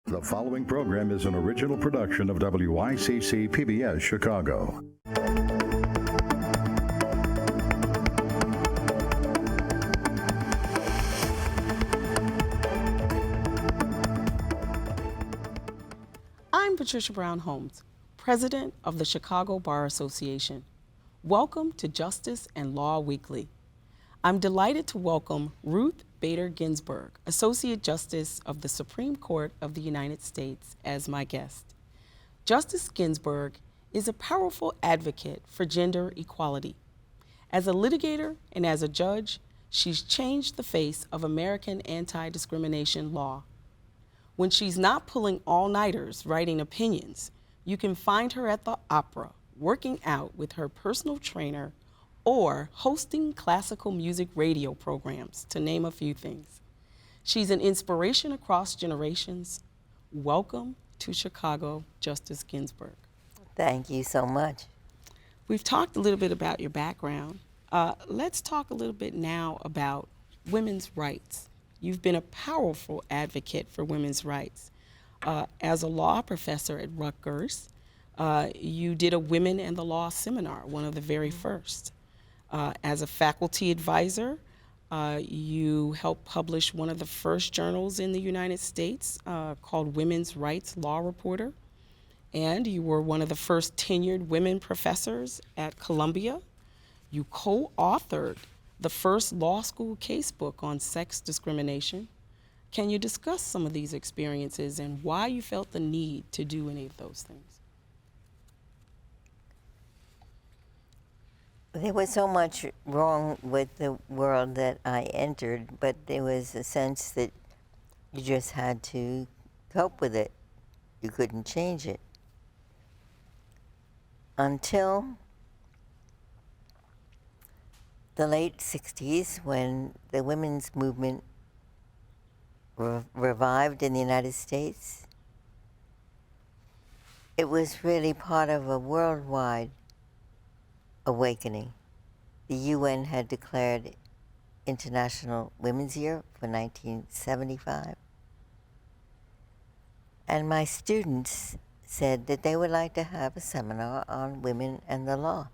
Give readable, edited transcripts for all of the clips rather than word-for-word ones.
The following program is an original production of WICC PBS Chicago. I'm Patricia Brown Holmes, President of the Chicago Bar Association. Welcome to Justice and Law Weekly. I'm delighted to welcome Ruth Bader Ginsburg, Associate Justice of the Supreme Court of the United States, as my guest. Justice Ginsburg is a powerful advocate for gender equality. As a litigator and as a judge, she's changed the face of American anti-discrimination law. When she's not pulling all-nighters writing opinions, you can find her at the opera, working out with her personal trainer, or hosting classical music radio programs, to name a few things. She's an inspiration across generations. Welcome to Chicago, Justice Ginsburg. Thank you so much. We've talked a little bit about your background. Let's talk a little bit now about women's rights. You've been a powerful advocate for women's rights. As a law professor at Rutgers, you did a Women and the Law seminar, one of the very first. As a faculty advisor, you helped publish one of the first journals in the United States called Women's Rights Law Reporter. And you were one of the first tenured women professors at Columbia. You co-authored the first law school casebook on sex discrimination. Can you discuss some of these experiences and why you felt the need to do any of those things? There was so much wrong with the world that I entered, but there was a sense that you just had to cope with it. You couldn't change it. Until the late 60s, when the women's movement revived in the United States, it was really part of a worldwide awakening. The UN had declared International Women's Year for 1975. And my students said that they would like to have a seminar on women and the law.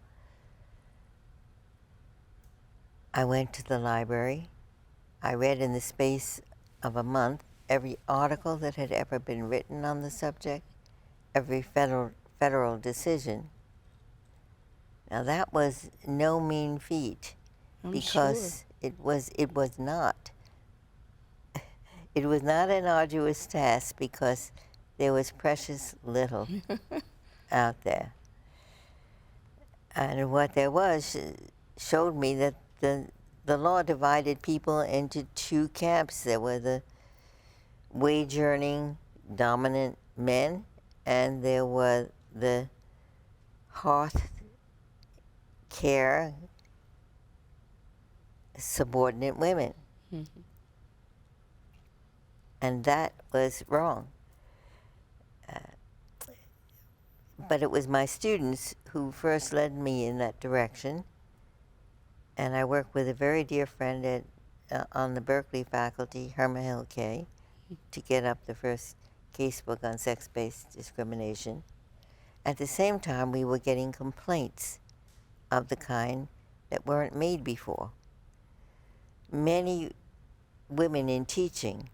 I went to the library. I read in the space of a month every article that had ever been written on the subject, every federal decision. Now that was no mean feat, because sure. it was not. It was not an arduous task, because there was precious little out there. And what there was showed me that the law divided people into two camps. There were the wage-earning, dominant men, and there were the hearth care subordinate women. Mm-hmm. And that was wrong. But it was my students who first led me in that direction. And I worked with a very dear friend on the Berkeley faculty, Herma Hill Kay, to get up the first casebook on sex-based discrimination. At the same time, we were getting complaints of the kind that weren't made before. Many women in teaching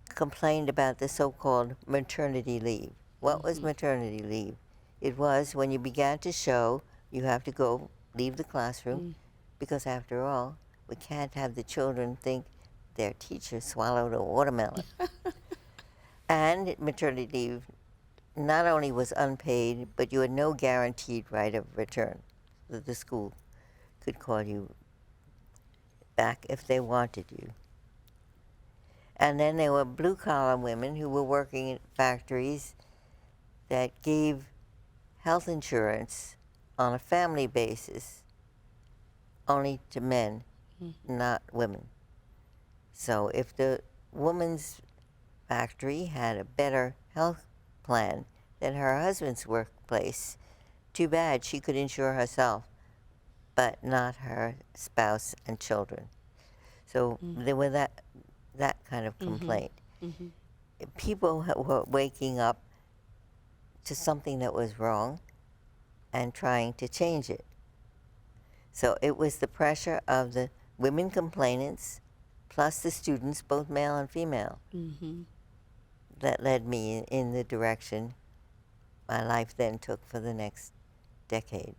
complained about the so-called maternity leave. What was maternity leave? It was when you began to show, you have to go leave the classroom, because after all, we can't have the children think their teacher swallowed a watermelon. And maternity leave not only was unpaid, but you had no guaranteed right of return. That the school could call you back if they wanted you. And then there were blue-collar women who were working in factories that gave health insurance on a family basis only to men, not women. So if the woman's factory had a better health plan than her husband's workplace, too bad, she could insure herself, but not her spouse and children. So there were that kind of complaint. people were waking up to something that was wrong and trying to change it. So it was the pressure of the women complainants plus the students, both male and female, that led me in the direction my life then took for the next decade.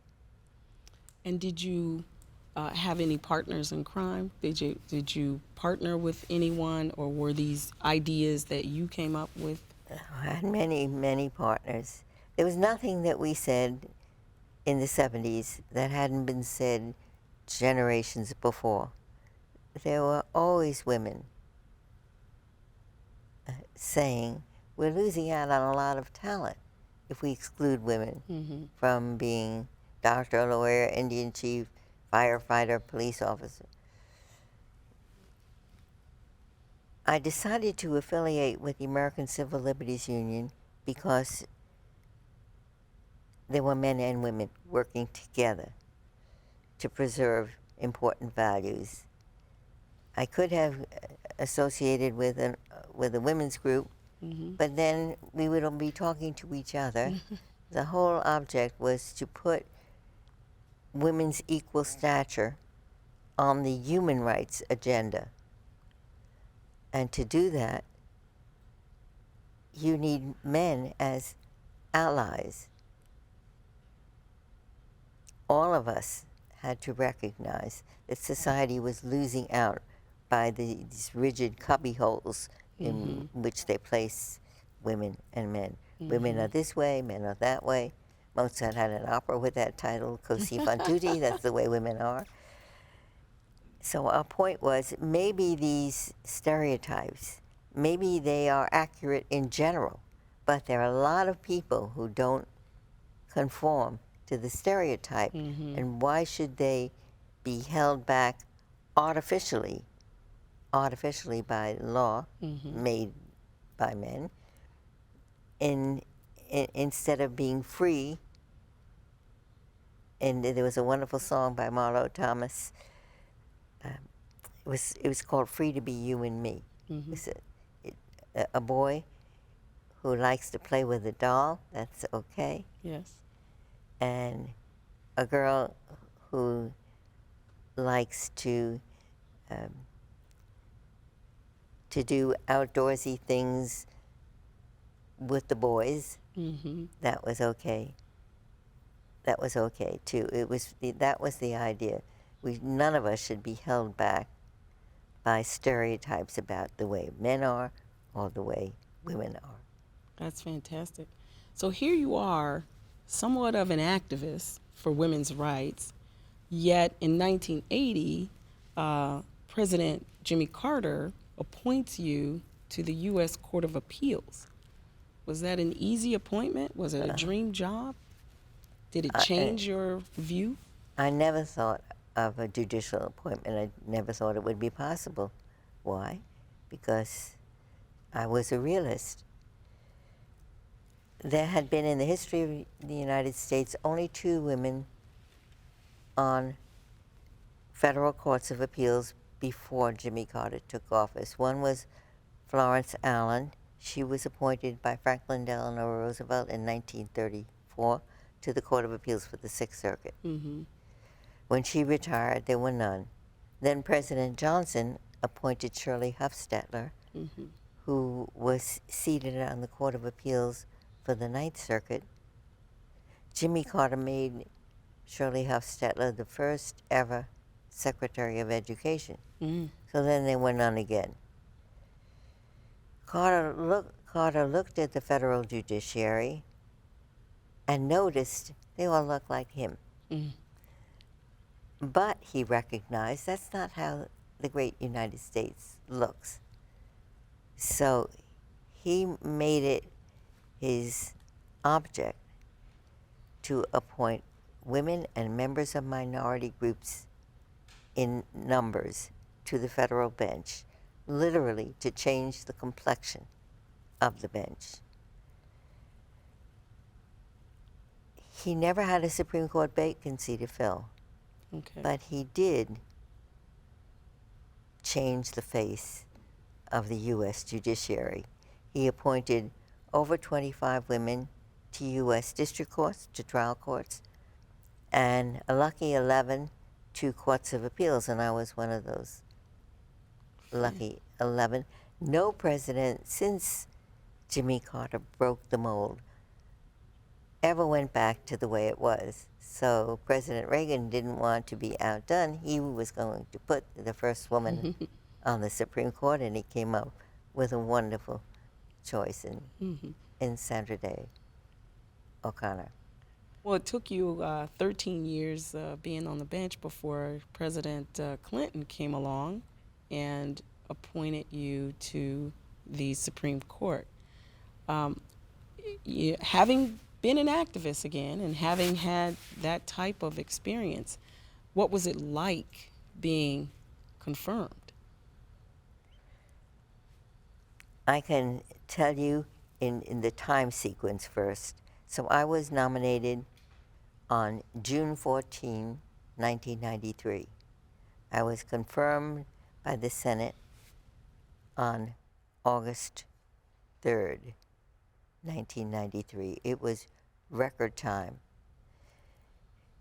And did you have any partners in crime? Did you partner with anyone, or were these ideas that you came up with? I had many, many partners. There was nothing that we said in the 70s that hadn't been said generations before. There were always women saying, we're losing out on a lot of talent if we exclude women from being doctor, lawyer, Indian chief, firefighter, police officer. I decided to affiliate with the American Civil Liberties Union because there were men and women working together to preserve important values. I could have associated with a women's group, but then we would be talking to each other. The whole object was to put women's equal stature on the human rights agenda. And to do that, you need men as allies. All of us had to recognize that society was losing out by these rigid cubbyholes in which they place women and men. Women are this way, men are that way. Mozart had an opera with that title, Così fan tutti, that's the way women are. So our point was, maybe these stereotypes, maybe they are accurate in general, but there are a lot of people who don't conform to the stereotype, and why should they be held back artificially by law made by men, instead of being free? And there was a wonderful song by Marlo Thomas. It was called "Free to Be You and Me." It's a boy who likes to play with a doll. That's okay. Yes. And a girl who likes to do outdoorsy things with the boys. That was okay. That was okay too. That was the idea. None of us should be held back by stereotypes about the way men are or the way women are. That's fantastic. So here you are, somewhat of an activist for women's rights, yet in 1980, President Jimmy Carter appoints you to the U.S. Court of Appeals. Was that an easy appointment? Was it a dream job? Did it change your view? I never thought of a judicial appointment. I never thought it would be possible. Why? Because I was a realist. There had been in the history of the United States only 2 women on federal courts of appeals before Jimmy Carter took office. One was Florence Allen. She was appointed by Franklin Delano Roosevelt in 1934 to the Court of Appeals for the Sixth Circuit. When she retired, there were none. Then President Johnson appointed Shirley Hufstetler, who was seated on the Court of Appeals for the Ninth Circuit. Jimmy Carter made Shirley Hufstetler the first ever Secretary of Education. So then there were none again. Carter looked at the federal judiciary and noticed they all looked like him. But he recognized that's not how the great United States looks. So he made it his object to appoint women and members of minority groups in numbers to the federal bench, literally to change the complexion of the bench. He never had a Supreme Court vacancy to fill. Okay. But he did change the face of the U.S. judiciary. He appointed over 25 women to U.S. district courts, to trial courts, and a lucky 11 to courts of appeals, and I was one of those lucky 11. No president since Jimmy Carter broke the mold ever went back to the way it was. So President Reagan didn't want to be outdone. He was going to put the first woman on the Supreme Court, and he came up with a wonderful choice in Sandra Day O'Connor. Well, it took you 13 years being on the bench before President Clinton came along and appointed you to the Supreme Court. Having been an activist again and having had that type of experience, what was it like being confirmed? I can tell you in the time sequence first. So I was nominated on June 14, 1993. I was confirmed by the Senate on August 3rd, 1993. It was record time.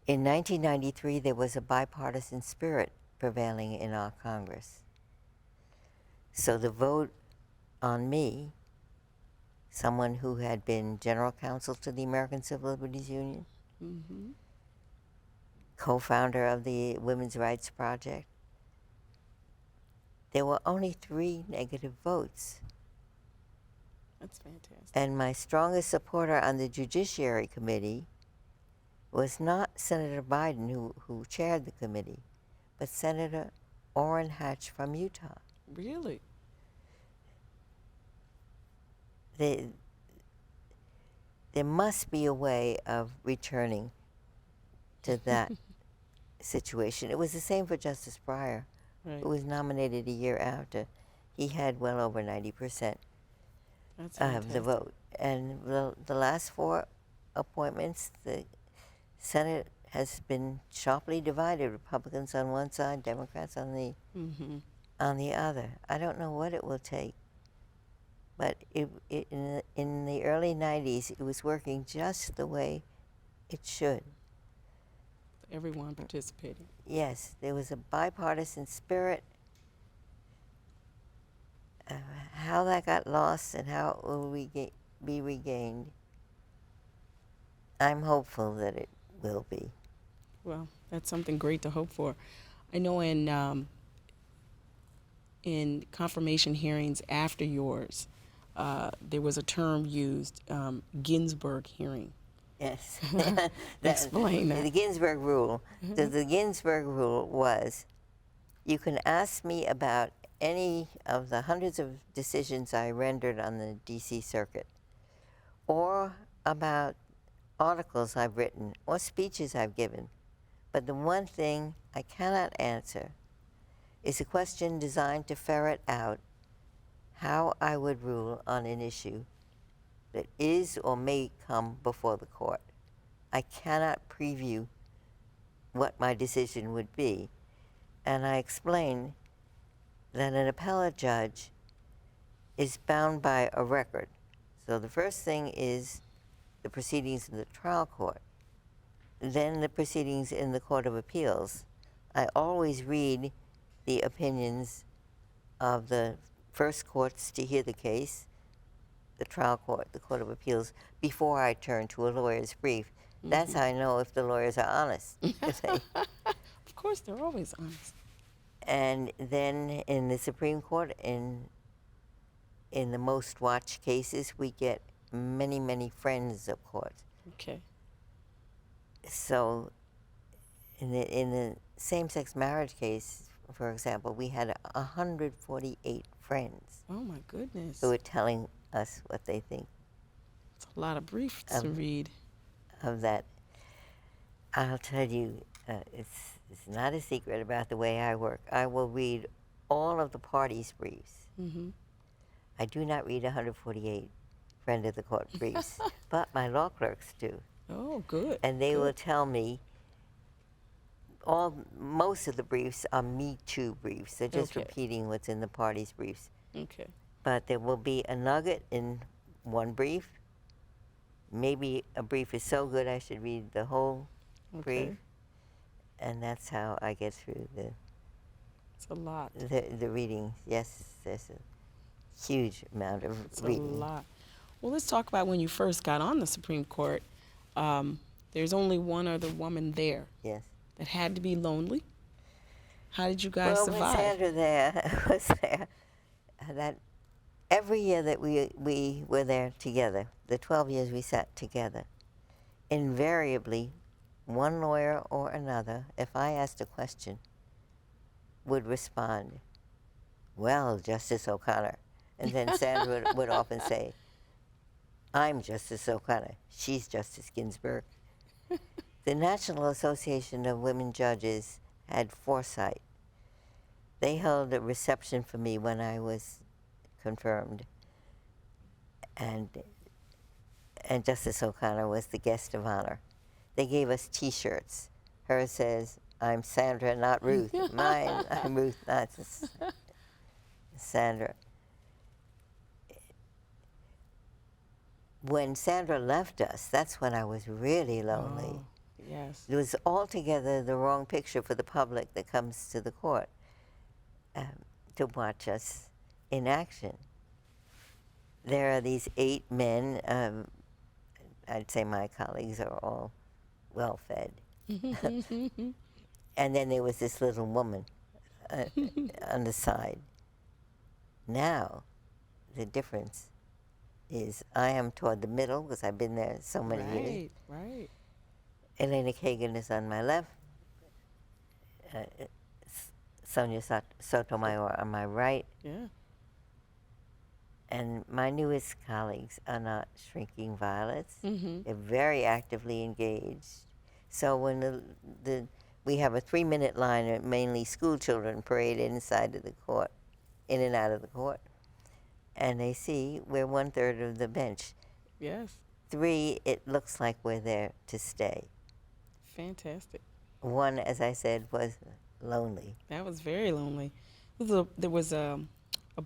In 1993, there was a bipartisan spirit prevailing in our Congress. So the vote on me, someone who had been general counsel to the American Civil Liberties Union, co-founder of the Women's Rights Project, there were only 3 negative votes. That's fantastic. And my strongest supporter on the Judiciary Committee was not Senator Biden, who chaired the committee, but Senator Orrin Hatch from Utah. Really? There must be a way of returning to that situation. It was the same for Justice Breyer, Right. who was nominated a year after. He had well over 90% That's of the fantastic. vote. And the last 4 appointments, the Senate has been sharply divided, Republicans on one side, Democrats on the other. I don't know what it will take, but in the early 90s, it was working just the way it should. Everyone participating. Yes, there was a bipartisan spirit. How that got lost and how it will be regained, I'm hopeful that it will be. Well, that's something great to hope for. I know in confirmation hearings after yours, there was a term used, Ginsburg hearing. Yes. Explain that. The Ginsburg Rule. The Ginsburg Rule was, you can ask me about any of the hundreds of decisions I rendered on the D.C. Circuit, or about articles I've written, or speeches I've given. But the one thing I cannot answer is a question designed to ferret out how I would rule on an issue that is or may come before the court. I cannot preview what my decision would be. And I explained that an appellate judge is bound by a record. So the first thing is the proceedings in the trial court, then the proceedings in the Court of Appeals. I always read the opinions of the first courts to hear the case, the trial court, the Court of Appeals, before I turn to a lawyer's brief. That's how I know if the lawyers are honest. Of course, they're always honest. And then in the Supreme Court, in the most watched cases, we get many, many friends of court. Okay. So in the same-sex marriage case, for example, we had 148 friends Oh my goodness. who were telling us what they think It's a lot of briefs to read. of that. I'll tell you, it's not a secret about the way I work. I will read all of the parties' briefs. I do not read 148 friend of the court briefs, but my law clerks do. Oh, good. And they good. will tell me most of the briefs are Me Too briefs. They're just Okay. repeating what's in the parties' briefs. Okay. but there will be a nugget in one brief. Maybe a brief is so good I should read the whole brief, Okay. and that's how I get through It's a lot. the readings. Yes, there's a huge amount of It's a reading. lot. Well, let's talk about when you first got on the Supreme Court. There's only one other woman there Yes. that had to be lonely. How did you guys Well, survive? when Sandra was there, that every year that we were there together, the 12 years we sat together, invariably, one lawyer or another, if I asked a question, would respond, "Well, Justice O'Connor," and then Sandra would often say, "I'm Justice O'Connor. She's Justice Ginsburg." The National Association of Women Judges had foresight. They held a reception for me when I was confirmed, and Justice O'Connor was the guest of honor. They gave us T-shirts. Hers says, "I'm Sandra, not Ruth." Mine, "I'm Ruth, not Sandra." When Sandra left us, that's when I was really lonely. Oh, yes. It was altogether the wrong picture for the public that comes to the court to watch us in action. There are these 8 men. I'd say my colleagues are all well-fed. And then there was this little woman on the side. Now, the difference is I am toward the middle because I've been there so many years. Right. Elena Kagan is on my left. Sonia Sotomayor on my right. Yeah. And my newest colleagues are not shrinking violets. Mm-hmm. They're very actively engaged. So when we have a 3-minute line of mainly school children parade inside of the court, in and out of the court, and they see we're 1/3 of the bench. Yes. 3, it looks like we're there to stay. Fantastic. 1, as I said, was lonely. That was very lonely. There was a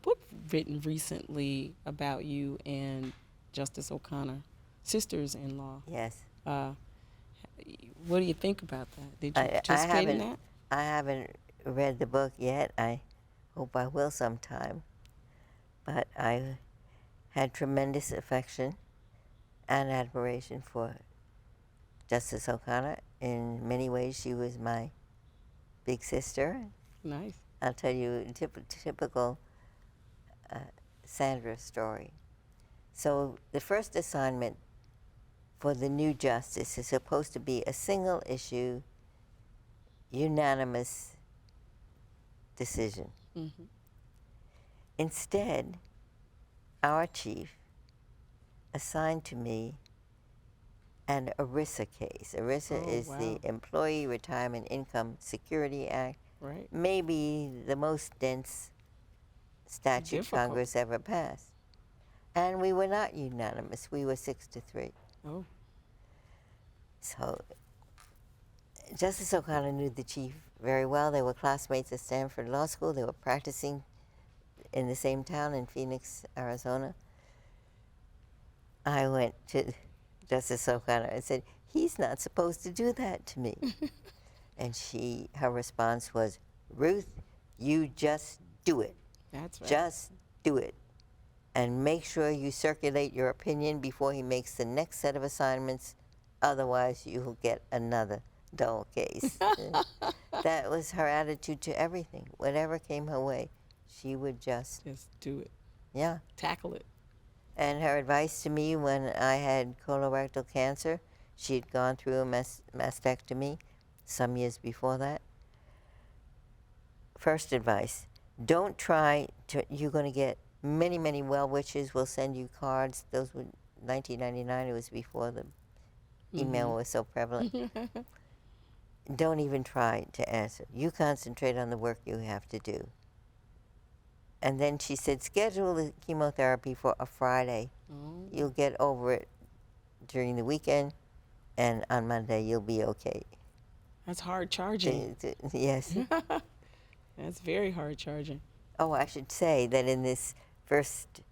book written recently about you and Justice O'Connor, sisters-in-law. Yes. What do you think about that? Did you I participate in haven't- that? I haven't read the book yet. I hope I will sometime. But I had tremendous affection and admiration for Justice O'Connor. In many ways, she was my big sister. Nice. I'll tell you a typical Sandra story. So the first assignment for the new justice is supposed to be a single issue, unanimous decision. Mm-hmm. Instead, our chief assigned to me an ERISA case. ERISA Oh, is wow. the Employee Retirement Income Security Act, Right. maybe the most dense statute Difficult. Congress ever passed. And we were not unanimous. We were 6-3. Oh. So Justice O'Connor knew the chief very well. They were classmates at Stanford Law School. They were practicing in the same town in Phoenix, Arizona. I went to Justice O'Connor and said, "He's not supposed to do that to me." And her response was, "Ruth, you just do it. That's right. Just do it. And make sure you circulate your opinion before he makes the next set of assignments. Otherwise, you'll get another dull case." That was her attitude to everything. Whatever came her way, she would just, do it. yeah. Tackle it. And her advice to me when I had colorectal cancer, she had gone through a mastectomy some years before that. First advice, don't try to, you're going to get many, many well wishes will send you cards. Those were 1999, it was before the email was so prevalent. Don't even try to answer. You concentrate on the work you have to do. And then she said, schedule the chemotherapy for a Friday. Oh. You'll get over it during the weekend, and on Monday you'll be okay. That's hard charging. Yes. That's very hard charging. Oh, I should say that in this first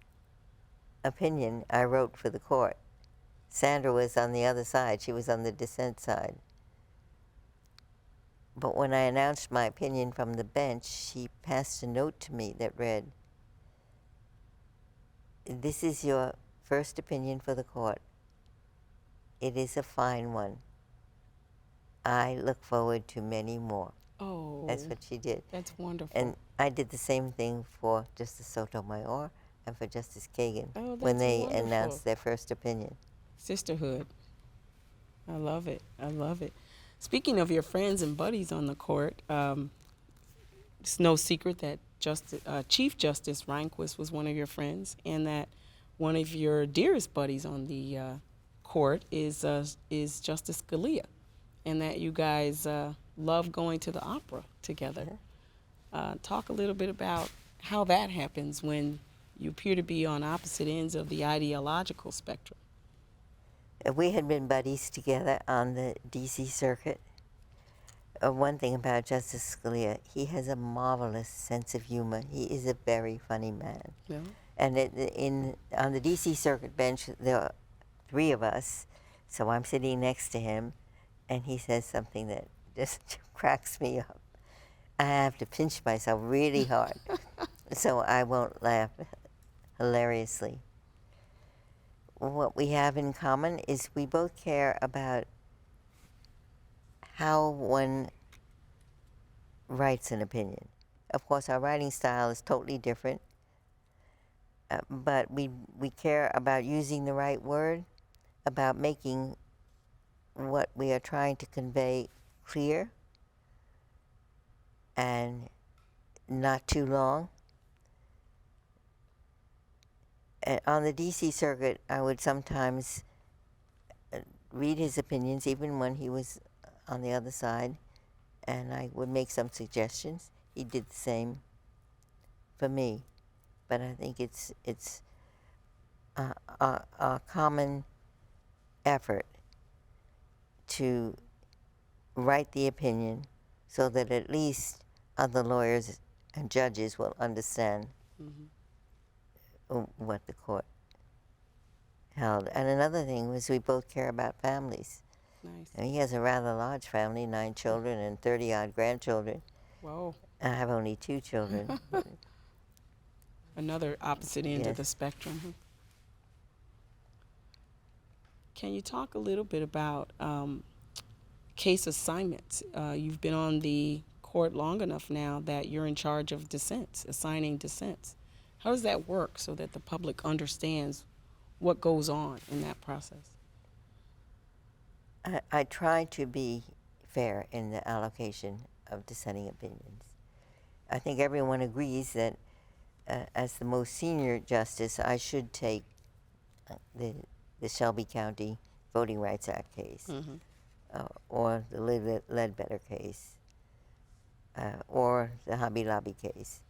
opinion I wrote for the court. Sandra was on the other side. She was on the dissent side. But when I announced my opinion from the bench, she passed a note to me that read, "This is your first opinion for the court. It is a fine one. I look forward to many more." Oh, That's what she did. that's wonderful. And I did the same thing for Justice Sotomayor and for Justice Kagan Oh, when that's they wonderful. announced their first opinion. Sisterhood. I love it. I love it. Speaking of your friends and buddies on the court, it's no secret that Chief Justice Rehnquist was one of your friends, and that one of your dearest buddies on the court is Justice Scalia, and that you guys love going to the opera together. Talk a little bit about how that happens when you appear to be on opposite ends of the ideological spectrum. We had been buddies together on the D.C. Circuit. One thing about Justice Scalia, he has a marvelous sense of humor. He is a very funny man. Yeah. And on the D.C. Circuit bench, there are three of us, so I'm sitting next to him, and he says something that just cracks me up. I have to pinch myself really hard, so I won't laugh hilariously. What we have in common is we both care about how one writes an opinion. Of course, our writing style is totally different, but we care about using the right word, about making what we are trying to convey clear and not too long. On the D.C. Circuit, I would sometimes read his opinions, even when he was on the other side, and I would make some suggestions. He did the same for me. But I think it's a common effort to write the opinion so that at least other lawyers and judges will understand what the court held. And another thing was we both care about families. Nice. And he has a rather large family, 9 children and 30-odd grandchildren. Whoa. I have only 2 children. Another opposite end of Yes. the spectrum. Can you talk a little bit about case assignments? You've been on the court long enough now that you're in charge of dissents, assigning dissents. How does that work so that the public understands what goes on in that process? I try to be fair in the allocation of dissenting opinions. I think everyone agrees that as the most senior justice, I should take the Shelby County Voting Rights Act case, or the Ledbetter case, or the Hobby Lobby case.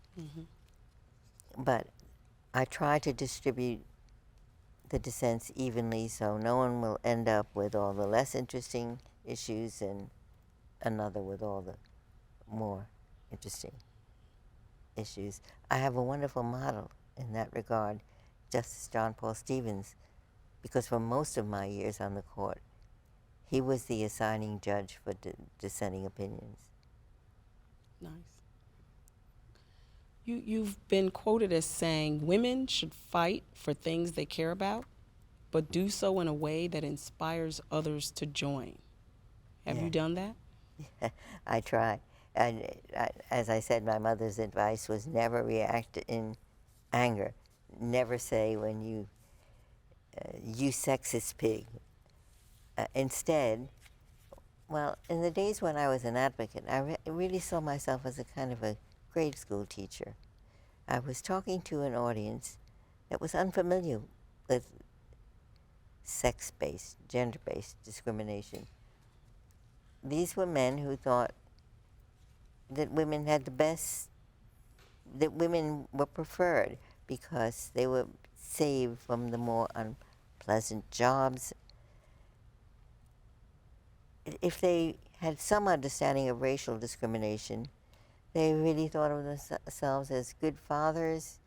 But I try to distribute the dissents evenly so no one will end up with all the less interesting issues and another with all the more interesting issues. I have a wonderful model in that regard, Justice John Paul Stevens, because for most of my years on the court, he was the assigning judge for dissenting opinions. Nice. You've been quoted as saying women should fight for things they care about, but do so in a way that inspires others to join. Have you done that? I try. And as I said, my mother's advice was never react in anger. Never say when you sexist pig. Instead, well, in the days when I was an advocate, I really saw myself as a kind of a grade school teacher. I was talking to an audience that was unfamiliar with sex-based, gender-based discrimination. These were men who thought that women had the best, that women were preferred because they were saved from the more unpleasant jobs. If they had some understanding of racial discrimination, they really thought of themselves as good fathers,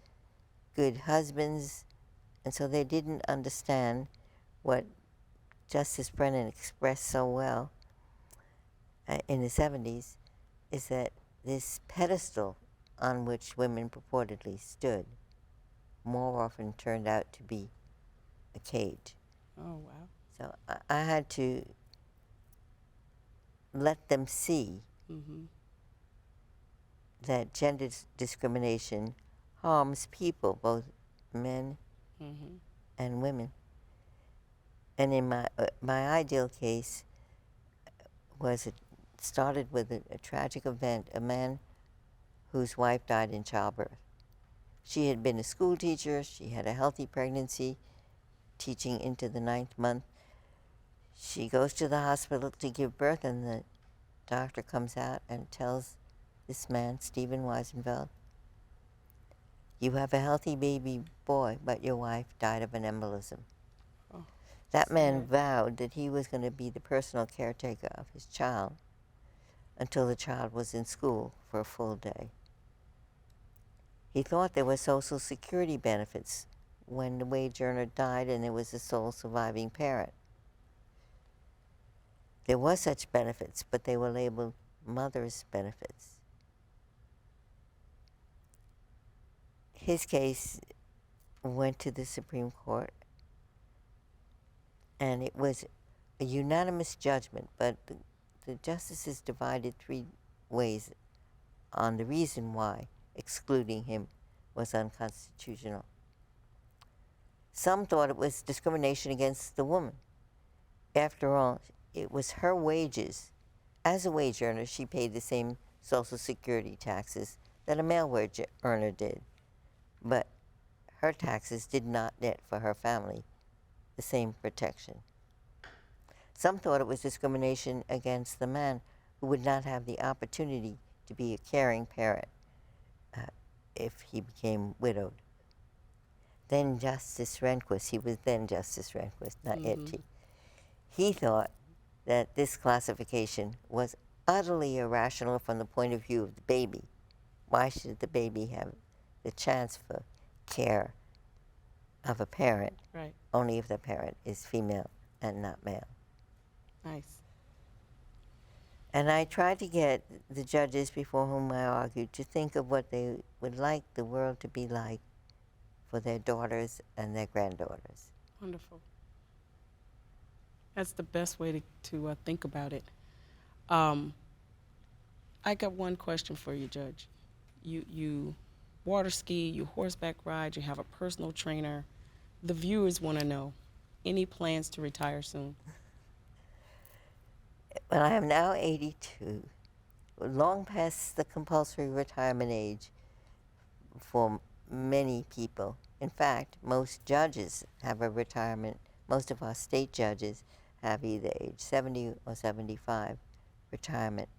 good husbands, and so they didn't understand what Justice Brennan expressed so well in the 70s, is that this pedestal on which women purportedly stood more often turned out to be a cage. Oh, wow. So I had to let them see that gender discrimination harms people, both men and women. And in my ideal case was it started with a tragic event, a man whose wife died in childbirth. She had been a school teacher. She had a healthy pregnancy, teaching into the 9th month. She goes to the hospital to give birth, and the doctor comes out and tells this man, Stephen Weisenfeld, "You have a healthy baby boy, but your wife died of an embolism." Oh, that man sad. vowed that he was going to be the personal caretaker of his child until the child was in school for a full day. He thought there were Social Security benefits when the wage earner died and there was the sole surviving parent. There were such benefits, but they were labeled mother's benefits. His case went to the Supreme Court, and it was a unanimous judgment, but the justices divided 3 ways on the reason why excluding him was unconstitutional. Some thought it was discrimination against the woman. After all, it was her wages. As a wage earner, she paid the same Social Security taxes that a male wage earner did, but her taxes did not net for her family the same protection. Some thought it was discrimination against the man who would not have the opportunity to be a caring parent if he became widowed. Then Justice Rehnquist, he was then Justice Rehnquist, not Etty, he thought that this classification was utterly irrational from the point of view of the baby. Why should the baby have the chance for care of a parent Right. only if the parent is female and not male? Nice. And I tried to get the judges before whom I argued to think of what they would like the world to be like for their daughters and their granddaughters. Wonderful. That's the best way to think about it. I got one question for you, Judge. You water ski, you horseback ride, you have a personal trainer. The viewers want to know, any plans to retire soon? Well, I am now 82, long past the compulsory retirement age for many people. In fact, most judges have a retirement. Most of our state judges have either age 70 or 75 retirement.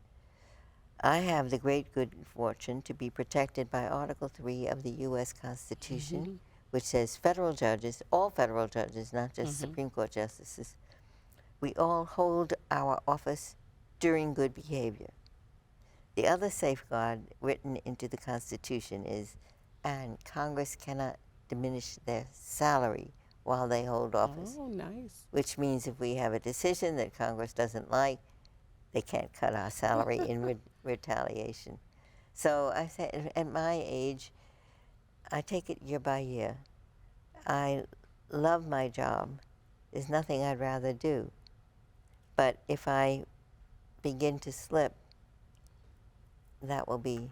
I have the great good fortune to be protected by Article 3 of the U.S. Constitution, which says federal judges, all federal judges, not just Supreme Court justices, we all hold our office during good behavior. The other safeguard written into the Constitution is, and Congress cannot diminish their salary while they hold office. Oh, nice. Which means if we have a decision that Congress doesn't like, they can't cut our salary in retaliation. So I said, at my age, I take it year by year. I love my job. There's nothing I'd rather do. But if I begin to slip, that will be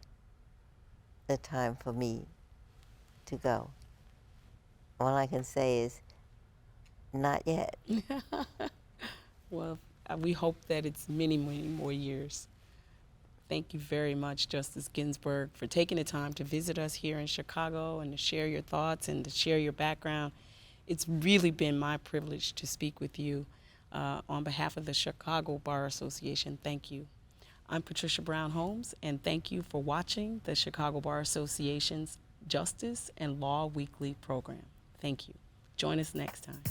the time for me to go. All I can say is, not yet. Well, we hope that it's many, many more years. Thank you very much, Justice Ginsburg, for taking the time to visit us here in Chicago and to share your thoughts and to share your background. It's really been my privilege to speak with you. On behalf of the Chicago Bar Association, thank you. I'm Patricia Brown Holmes, and thank you for watching the Chicago Bar Association's Justice and Law Weekly program. Thank you. Join us next time.